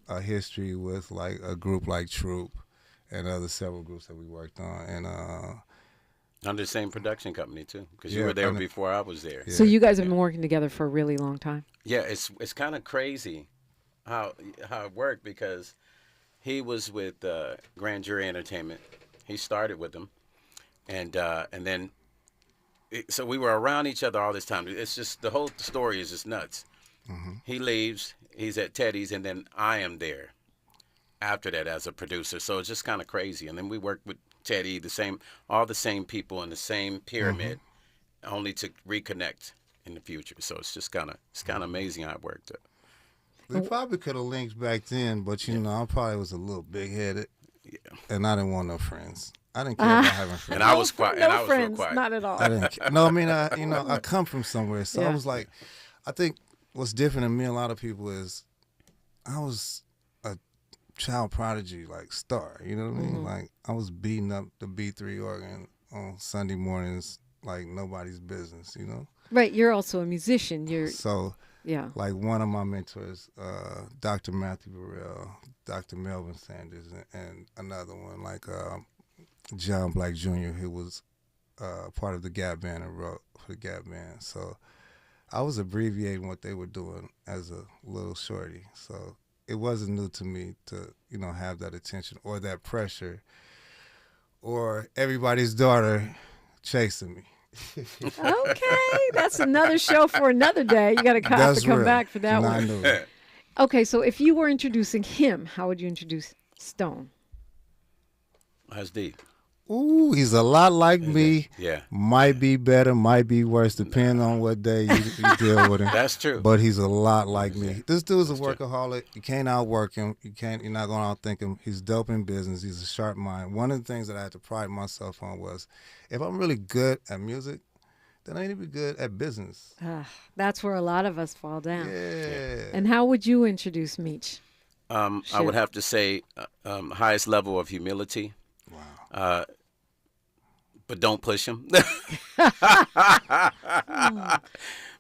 a history with like a group like Troop and other several groups that we worked on, and under the same production company too, because you were there before I was there. So you guys have been working together for a really long time. Yeah, it's kind of crazy how it worked, because he was with Grand Jury Entertainment. He started with them, and then so we were around each other all this time. It's just the whole story is just nuts. Mm-hmm. He leaves, he's at Teddy's, and then I am there after that as a producer. So it's just kind of crazy. And then we worked with Teddy, all the same people in the same pyramid, only to reconnect in the future. So it's just kind of amazing how it worked out. We probably could have linked back then, but you know, I probably was a little big-headed, and I didn't want no friends. I didn't care about having friends. And I was quiet. No and I was friends, real quiet. not at all. I didn't care. No, I mean, I come from somewhere, so I was like, I think what's different than me and a lot of people is I was a child prodigy, like star. You know what I mean? Like I was beating up the B3 organ on Sunday mornings like nobody's business. You know? Right. You're also a musician. Yeah. Like one of my mentors, Dr. Matthew Burrell, Dr. Melvin Sanders, and another one like John Black Jr., who was part of the Gap Band and wrote for the Gap Band. So I was abbreviating what they were doing as a little shorty. So it wasn't new to me to, have that attention or that pressure or everybody's daughter chasing me. Okay, that's another show for another day. You got to come back for that one. Okay, so if you were introducing him, how would you introduce Stone? That's deep. Ooh, he's a lot like me. Yeah. Might be better, might be worse, depending on what day you deal with him. That's true. But he's a lot like me. This dude's a workaholic. You can't outwork him. You're not going to outthink him. He's dope in business. He's a sharp mind. One of the things that I had to pride myself on was, if I'm really good at music, then I need to be good at business. That's where a lot of us fall down. Yeah. And how would you introduce Meech? I would have to say highest level of humility. Wow. But don't push him.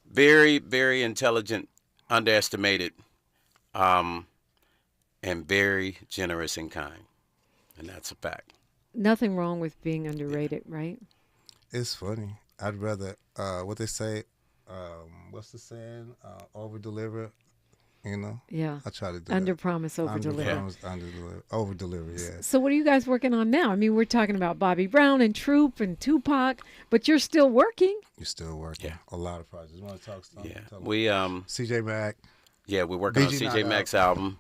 Very, very intelligent, underestimated, and very generous and kind. And that's a fact. Nothing wrong with being underrated, right? It's funny. I'd rather, what they say, what's the saying? Over-deliver. Yeah. I try to do Under that. promise, over deliver. Over deliver, yeah. So what are you guys working on now? I mean, we're talking about Bobby Brown and Troop and Tupac, but you're still working. You're still working. Yeah. A lot of projects. You want to talk stuff? Yeah. We CJ Mack. Yeah, we're working on CJ Mack's album,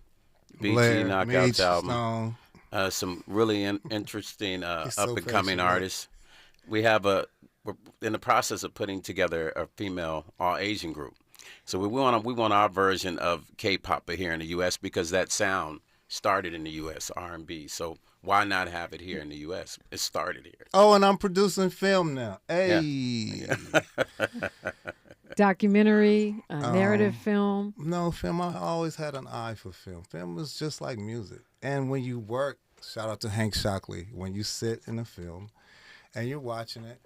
BG Knockout's album. Some really interesting up and coming artists. We're in the process of putting together a female all Asian group. So we want our version of K-pop here in the U.S. because that sound started in the U.S., R&B. So why not have it here in the U.S.? It started here. Oh, and I'm producing film now. Hey. Yeah. Documentary, narrative film. No, film. I always had an eye for film. Film is just like music. And when you work, shout out to Hank Shockley, when you sit in a film and you're watching it,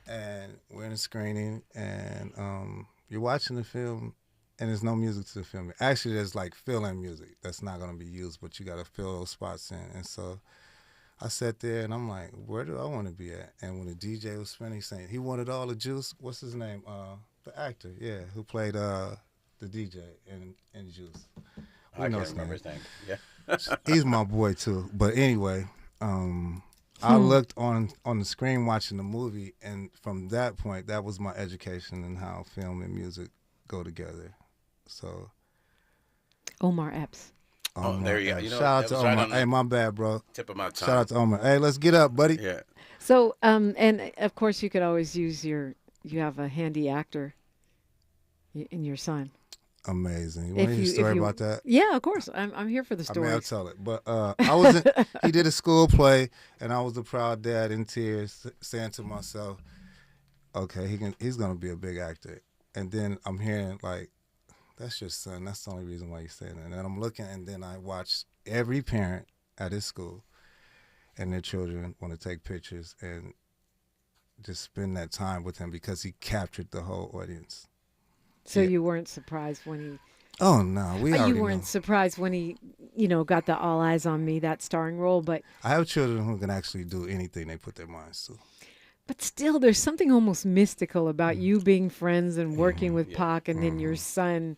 and we're in a screening, and you're watching the film, and there's no music to the film. Actually, there's like fill-in music that's not going to be used, but you got to fill those spots in. And so I sat there, and I'm like, where do I want to be at? And when the DJ was spinning, saying he wanted all the juice. What's his name? The actor, yeah, who played the DJ in Juice. I can't remember his name. Yeah, he's my boy too. But anyway, I looked on the screen watching the movie, and from that point, that was my education in how film and music go together. So, Omar Epps. There you go. Shout out to Omar. Hey, my bad, bro. Tip of my tongue. Shout out to Omar. Hey, let's get up, buddy. Yeah. So, and of course, you could always use you have a handy actor in your son. Amazing. You want to hear a story about that? Yeah, of course. I'm here for the story. I mean, I'll tell it. But he did a school play, and I was the proud dad in tears, saying to myself, okay, he's going to be a big actor. And then I'm hearing, like, that's your son. That's the only reason why you're saying that. And then I'm looking, and then I watched every parent at his school and their children want to take pictures. And just spend that time with him because he captured the whole audience. So you weren't surprised when he... Oh, no, we already You weren't surprised when he, got the All Eyez on Me, that starring role, but... I have children who can actually do anything they put their minds to. But still, there's something almost mystical about you being friends and working with Pac and then your son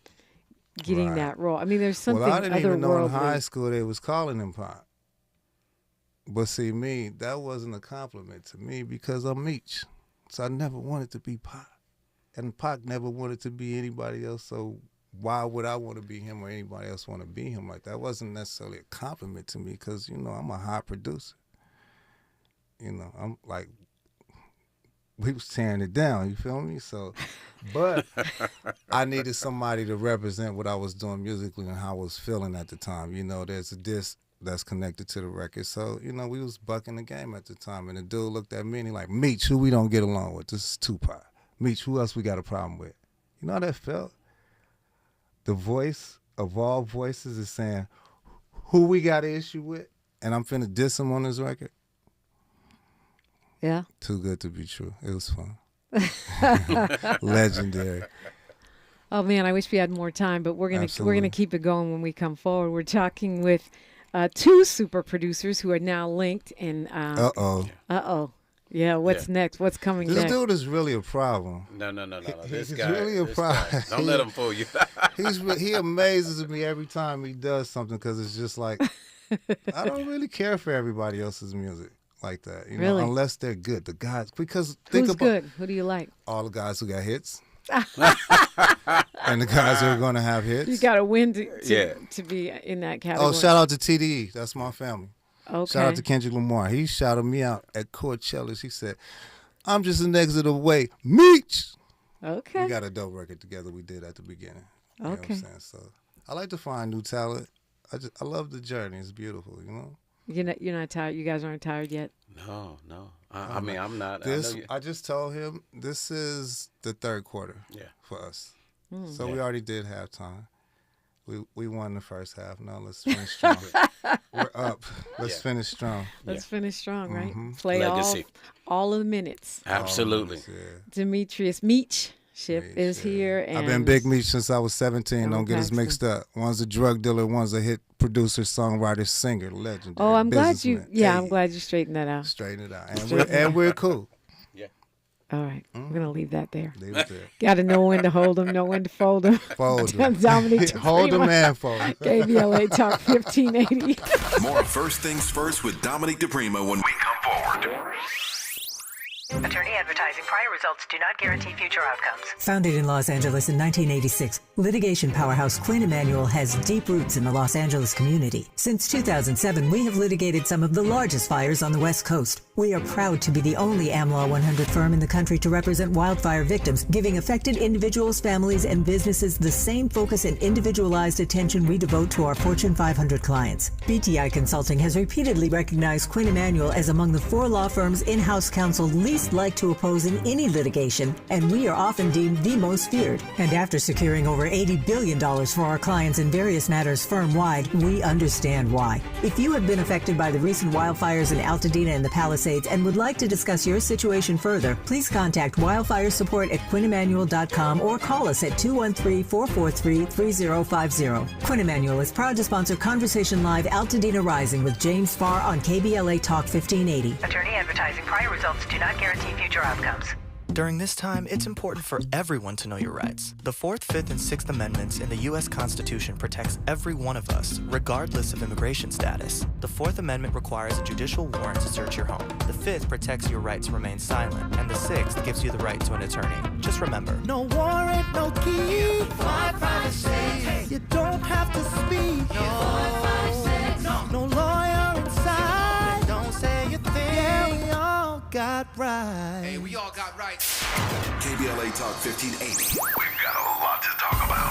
getting that role. I mean, there's something otherworldly. Well, I didn't even know in high school they was calling him Pac. But see, me, that wasn't a compliment to me because I'm Meech. So I never wanted to be Pac. And Pac never wanted to be anybody else, so why would I want to be him or anybody else want to be him? Like, that wasn't necessarily a compliment to me because, I'm a high producer. I'm like, we was tearing it down, you feel me? So, but I needed somebody to represent what I was doing musically and how I was feeling at the time. There's a disc that's connected to the record. So, we was bucking the game at the time. And the dude looked at me and he like, Meech, who we don't get along with? This is Tupac. Meech, who else we got a problem with? You know how that felt? The voice of all voices is saying, who we got an issue with? And I'm finna diss him on this record. Yeah. Too good to be true. It was fun. Legendary. Oh man, I wish we had more time, but we're gonna keep it going when we come forward. We're talking with two super producers who are now linked. And yeah. What's next? What's coming next? This dude is really a problem. No. He's really a problem. Don't let him fool you. He amazes me every time he does something because it's just like I don't really care for everybody else's music like that, really? Unless they're good. The guys, because who's good? Who do you like? All the guys who got hits, and the guys who are going to have hits. You got to win to be in that category. Oh, shout out to TDE. That's my family. Okay. Shout out to Kendrick Lamar. He shouted me out at Coachella. He said, "I'm just an exit away, Meech." Okay. We got a dope record together. We did at the beginning. Okay. You know what I'm saying? So I like to find new talent. I love the journey. It's beautiful. You're not tired. You guys aren't tired yet. No. I mean, I'm not. I just told him this is the third quarter. For us. So we already did halftime. We won the first half. Now let's finish strong. We're up. Let's finish strong. Let's finish strong, right? Mm-hmm. Play all of the minutes. Absolutely. Demetrius Meech Shipp is here. And I've been Big Meech since I was 17. Don't get us mixed up. One's a drug dealer. One's a hit producer, songwriter, singer, legendary. Oh, I'm glad you. Yeah, I'm glad you straightened that out. Straighten it out, and we're cool. All right, we're gonna leave that there. Leave it there. Got to know when to hold them, know when to fold them. Fold them. Dominique DiPrima. Hold them and fold them. KBLA Talk 1580. More First Things First with Dominique DiPrima when we come forward. Attorney advertising prior results do not guarantee future outcomes. Founded in Los Angeles in 1986, litigation powerhouse Quinn Emanuel has deep roots in the Los Angeles community. Since 2007, we have litigated some of the largest fires on the West Coast. We are proud to be the only AmLaw 100 firm in the country to represent wildfire victims, giving affected individuals, families, and businesses the same focus and individualized attention we devote to our Fortune 500 clients. BTI Consulting has repeatedly recognized Quinn Emanuel as among the 4 law firms in-house counsel least like to oppose in any litigation, and we are often deemed the most feared. And after securing over $80 billion for our clients in various matters firm-wide, we understand why. If you have been affected by the recent wildfires in Altadena and the Palisades and would like to discuss your situation further, please contact wildfire support at QuinnEmanuel.com or call us at 213-443-3050. Quinn Emanuel is proud to sponsor Conversation Live Altadena Rising with James Farr on KBLA Talk 1580. Attorney advertising prior results do not guarantee future outcomes. During this time, it's important for everyone to know your rights. The 4th, 5th, and 6th Amendments in the U.S. Constitution protects every one of us, regardless of immigration status. The 4th Amendment requires a judicial warrant to search your home. The 5th protects your right to remain silent, and the 6th gives you the right to an attorney. Just remember, no warrant, no key, privacy. You don't have to speak. No lawyer inside. Don't say a thing. Yeah, we all got rights. Hey, we all got rights. KBLA Talk 1580. We've got a lot to talk about.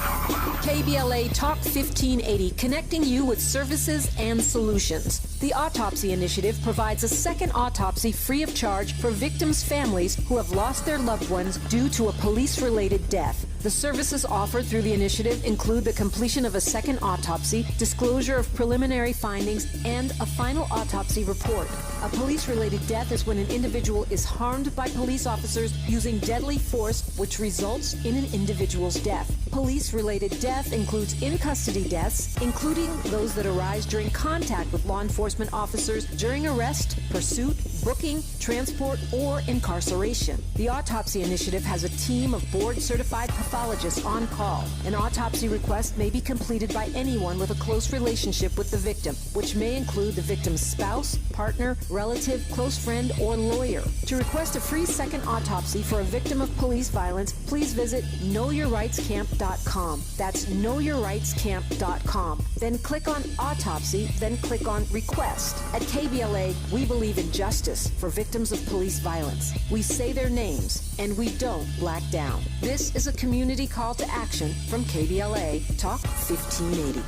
KBLA Talk 1580, connecting you with services and solutions. The Autopsy Initiative provides a second autopsy free of charge for victims' families who have lost their loved ones due to a police-related death. The services offered through the initiative include the completion of a second autopsy, disclosure of preliminary findings, and a final autopsy report. A police-related death is when an individual is harmed by police officers using deadly force, which results in an individual's death. Police-related death includes in-custody deaths, including those that arise during contact with law enforcement officers during arrest, pursuit, booking, transport, or incarceration. The Autopsy Initiative has a team of board-certified pathologists on call. An autopsy request may be completed by anyone with a close relationship with the victim, which may include the victim's spouse, partner, relative, close friend, or lawyer. To request a free second autopsy for a victim of police violence, please visit knowyourrightscamp.com. That's knowyourrightscamp.com. Then click on Autopsy, then click on Request. At KBLA, we believe in justice for victims of police violence. We say their names, and we don't black down. This is a community call to action from KBLA Talk 1580.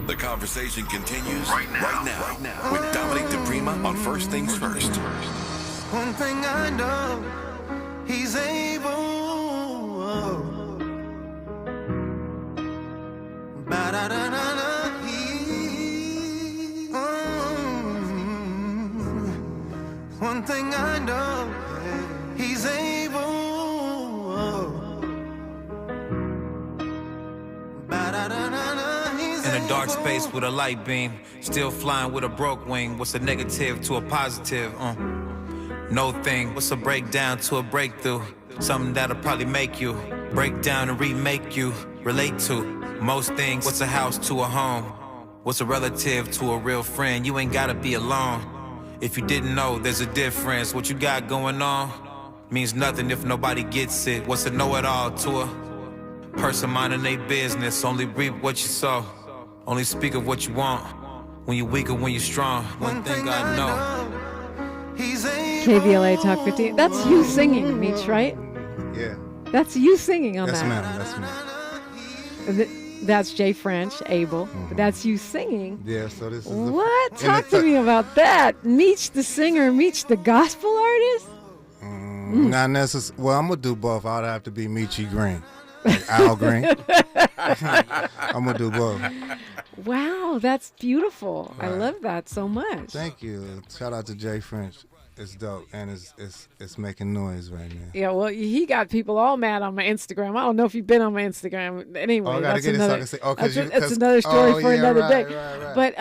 The conversation continues right now with Dominique DiPrima on First Things First. One thing I know, he's able. One thing I know, he's able. In a dark space with a light beam, still flying with a broke wing. What's a negative to a positive? No thing. What's a breakdown to a breakthrough? Something that'll probably make you break down and remake you. Relate to most things. What's a house to a home? What's a relative to a real friend? You ain't gotta be alone. If you didn't know, there's a difference. What you got going on means nothing if nobody gets it. What's a know-it-all to a person minding their business? Only reap what you sow. Only speak of what you want. When you're weak or when you're strong. One thing I know. KBLA Talk 15. That's you singing, Meech, right? Yeah. That's you singing on That's that. Madam. That's me. That's Jay French, Abel. But that's you singing. Yeah, so this is what? Talk to me about that. Meech the singer, Meech the gospel artist? Not necessarily. Well, I'm going to do both. I'd have to be Meechy Green. Like Al Green. I'm going to do both. Wow, that's beautiful. Right. I love that so much. Thank you. Shout out to Jay French. It's dope, and it's making noise right now. Yeah, well, he got people all mad on my Instagram. I don't know if you've been on my Instagram. Anyway, that's another. It's another story for another day. Right.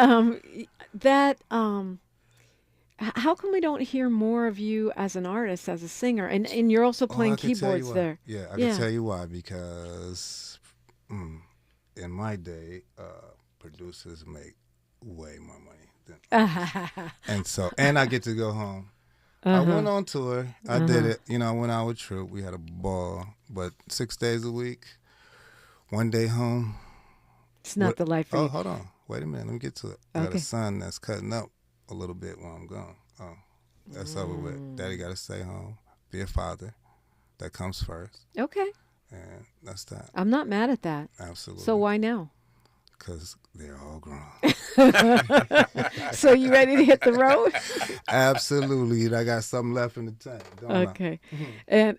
But how come we don't hear more of you as an artist, as a singer, and you're also playing keyboards there? Yeah, I can tell you why. Because in my day, producers make way more money than and I get to go home. I went on tour. I did it. I went out with Troop. We had a ball. But 6 days a week, 1 day home. It's not the life for you. Oh, hold on. Wait a minute. Let me get to it. I got a son that's cutting up a little bit while I'm gone. Oh, that's over with. Daddy got to stay home, be a father. That comes first. Okay. And that's that. I'm not mad at that. Absolutely. So why now? Because they're all grown. So you ready to hit the road? Absolutely. I got something left in the tank. Okay. And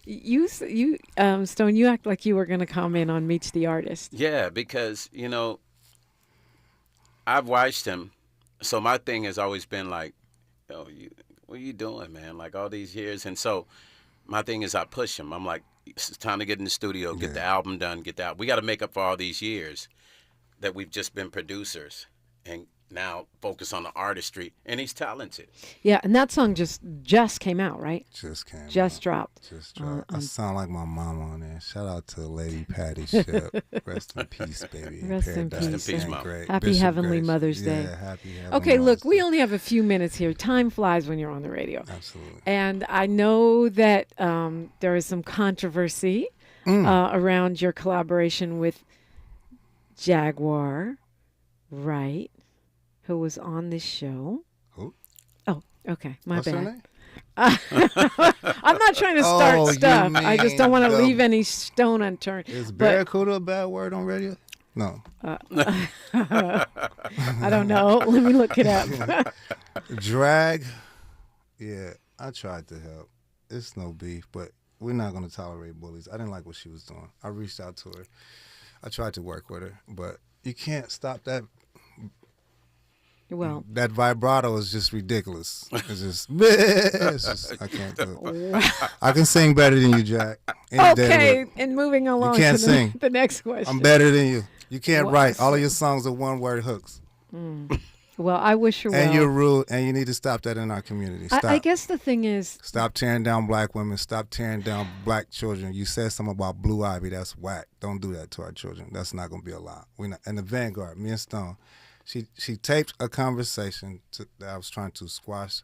you Stone, you act like you were going to comment on Meech the artist. Yeah, because, I've watched him. So my thing has always been like, what are you doing, man? Like all these years. And so my thing is I push him. I'm like, it's time to get in the studio, get the album done, we got to make up for all these years that we've just been producers and now focus on the artistry. And he's talented. Yeah, and that song just came out, right? Just came out. Just dropped. I sound like my mama on there. Shout out to Lady Patty Shipp. Rest in peace, baby. Rest in peace, Mom. Happy Bishop Heavenly Grace. Mother's Day. Yeah, happy Heavenly Okay, Mother's look, we only have a few minutes here. Time flies when you're on the radio. Absolutely. And I know that there is some controversy around your collaboration with Jaguar, right? Who was on this show. Who? Oh, okay. My What's bad. her name? I'm not trying to start stuff. I just don't want to leave any stone unturned. Is barracuda a bad word on radio? No. I don't know. Let me look it up. Drag. Yeah, I tried to help. It's no beef, but we're not going to tolerate bullies. I didn't like what she was doing. I reached out to her. I tried to work with her, but you can't stop that. Well, that vibrato is just ridiculous. It's just I can't do it. I can sing better than you, Jack. Okay, and moving along you can't to sing. The next question. I'm better than you. You can't write. All of your songs are one-word hooks. Well, I wish her well. And you're rude, and you need to stop that in our community. Stop. I guess the thing is... Stop tearing down black women. Stop tearing down black children. You said something about Blue Ivy. That's whack. Don't do that to our children. That's not going to be allowed. We're not. And the Vanguard, me and Stone, she taped a conversation that I was trying to squash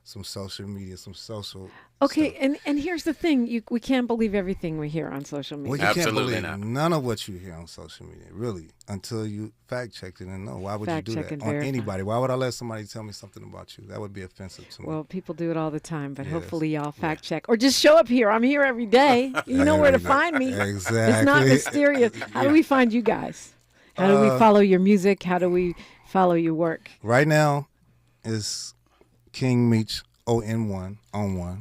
some social media, some social Okay, stuff. and here's the thing. We can't believe everything we hear on social media. Well, you can't believe none of what you hear on social media, really, until you fact-check it and know. Why would you do that on anybody? Why would I let somebody tell me something about you? That would be offensive to me. Well, people do it all the time, but hopefully y'all fact-check. Or just show up here. I'm here every day. You know where to find me. Exactly. It's not mysterious. How do we find you guys? How do we follow your music? How do we follow your work? Right now is King Meech on one,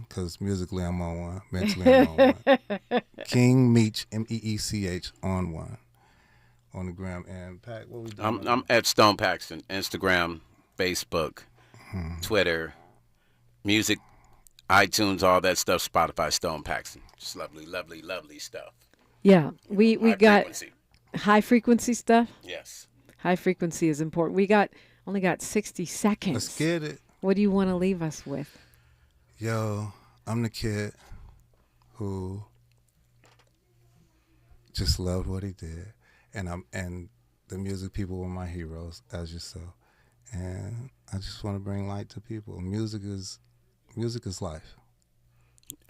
because musically I'm on one, mentally I'm on one. King Meech, Meech on one, on the gram. And Pat, what we doing? I'm at Stone Paxton, Instagram, Facebook, Twitter, music, iTunes, all that stuff. Spotify, Stone Paxton. Just lovely, lovely, lovely stuff. Yeah, we got frequency. High frequency stuff. Yes, high frequency is important. We only got 60 seconds. Let's get it. What do you want to leave us with? Yo, I'm the kid who just loved what he did, and the music people were my heroes, as yourself. And I just want to bring light to people. Music is life.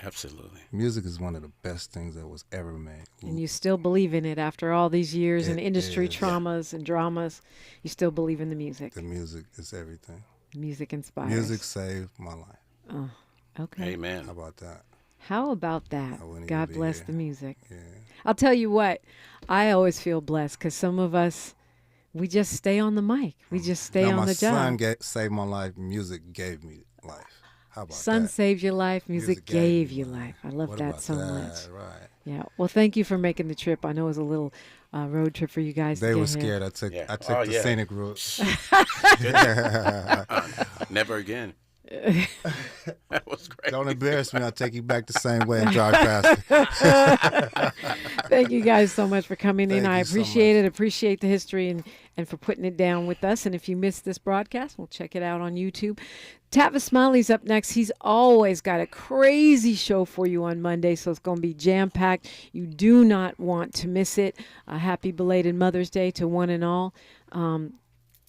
Absolutely. Music is one of the best things that was ever made. And you still believe in it after all these years and industry traumas and dramas. You still believe in the music. The music is everything. Music inspires. Music saved my life. Oh, okay. Amen. How about that? How about that? God bless the music. Yeah. I'll tell you what, I always feel blessed because some of us, we just stay on the mic. We just stay on the job. My son saved my life. Music gave me life. How about Son that? saved your life. Music gave you life. I love that so much. Right. Yeah. Well, thank you for making the trip. I know it was a little road trip for you guys. They were scared. I took the scenic route. Never again. That was great. Don't embarrass me. I'll take you back the same way and drive faster. Thank you guys so much for coming in. I appreciate it. Appreciate the history and for putting it down with us. And if you missed this broadcast, we'll check it out on YouTube. Tavis Smiley's up next. He's always got a crazy show for you on Monday, so it's going to be jam-packed. You do not want to miss it. Happy belated Mother's Day to one and all.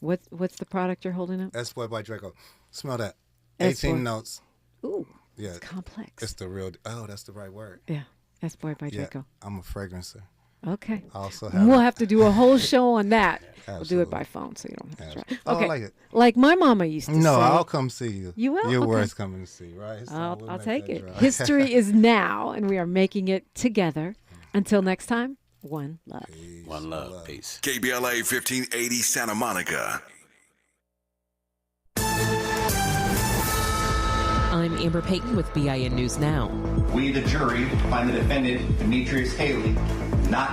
What's the product you're holding up? S-Boy by Draco. Smell that. 18 notes. Ooh, yeah, it's complex. It's the real. Oh, that's the right word. Yeah, S-Boy by Draco. Yeah, I'm a fragrancer. Okay. I also we'll have to do a whole show on that. We'll do it by phone, so you don't have to try. Okay. I like it. Like my mama used to say. No, I'll come see you. You will? You're okay. worth coming to see, right? So I'll take it. History is now, and we are making it together. Until next time, one love. Peace. One love. Peace. KBLA 1580 Santa Monica. I'm Amber Payton with BIN News Now. We, the jury, find the defendant, Demetrius Haley,